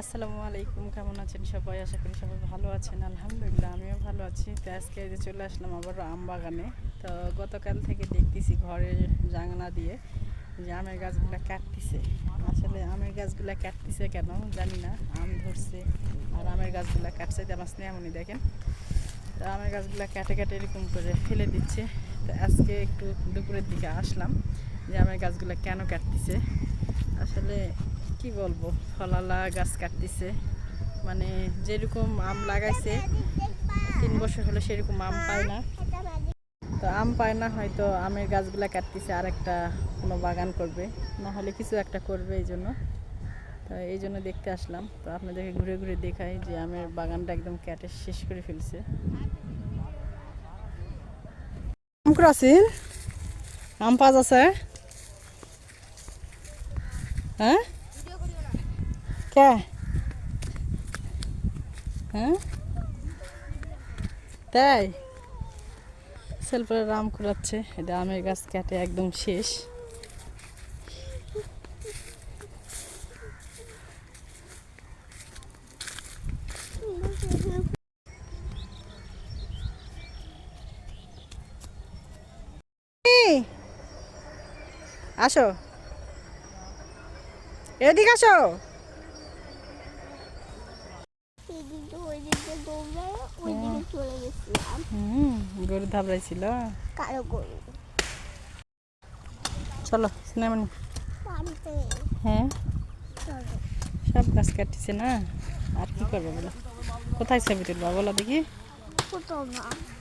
আসসালামু আলাইকুম, কেমন আছেন সবাই? আশা করি সবাই ভালো আছেন। আলহামদুলিল্লাহ আমিও ভালো আছি। তো আজকে এই যে চলে আসলাম আবার আম বাগানে। তো গতকাল থেকে দেখতেছি ঘরের জানলা দিয়ে যে আমের গাছগুলো কাটতিছে। আসলে আমের গাছগুলো কাটতিছে কেন জানি না। আম ধরছে আর আমের গাছগুলো কাটছে, আমার স্নেহামণি দেখেন। তো আমের গাছগুলো কাটে কাটে এরকম করে ফেলে দিচ্ছে। তো আজকে একটু দুপুরের দিকে আসলাম যে আমের গাছগুলো কেন কাটতিছে। আসলে কি বলবো, ফলালা গাছ কাটতিছে, মানে যেরকম আম লাগাইছে 3 বছর হলে সেরকম আম পায় না। তো আম পায় না, হয়তো আমের গাছগুলা কাটতিছে আর একটা কোনো বাগান করবে, না হলে কিছু একটা করবে। এই জন্য তো এই জন্য দেখতে আসলাম। তো আপনাদেরকে ঘুরে ঘুরে দেখাই যে আমের বাগানটা একদম কেটে শেষ করে ফেলছে। আম ক্রসিন আম পাওয়া আছে? হ্যাঁ কে? হ্যাঁ তাই সেলফের আম কুড়াচ্ছে। এটা আমের গাছ কেটে একদম শেষ। আসো, এদিকে আসো। গরু ধাবড়াইছিল। চলো সিনেমা। হ্যাঁ সব গাছ কাটছে না, আর কি করবো বলো? কোথায় ছবি তুলবা বলো দেখি?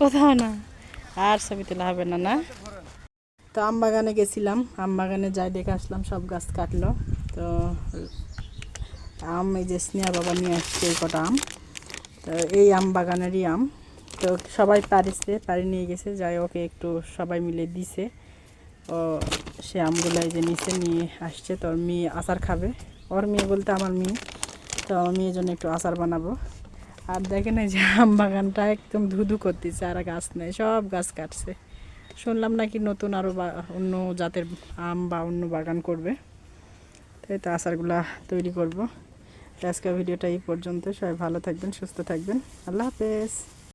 কোথাও না, আর ছবি তোলা হবে না। না তো আম বাগানে গেছিলাম, আম বাগানে যাই দেখে আসলাম সব গাছ কাটলো। তো আম এই যে স্নেহা বাবা নিয়ে আসছে এই কটা আম। তো এই আম বাগানেরই আম। তো সবাই পারি নিয়ে গেছে, যাই ওকে একটু সবাই মিলে দিছে। ও সে আমগুলো এই যে নিচে নিয়ে আসছে। তো ওর মেয়ে আচার খাবে। ওর মেয়ে বলতে আমার মেয়ে। তো আমার মেয়ের জন্য একটু আচার বানাবো। আর দেখেন এই যে আম বাগানটা একদম ধুধু করতেছে, আর গাছ নেই, সব গাছ কাটছে। শুনলাম নাকি নতুন আরও অন্য জাতের আম বা অন্য বাগান করবে। তাই তো আচারগুলা তৈরি করব। আজকের ভিডিওটা এই পর্যন্ত। সবাই ভালো থাকবেন, সুস্থ থাকবেন। আল্লাহ হাফেজ।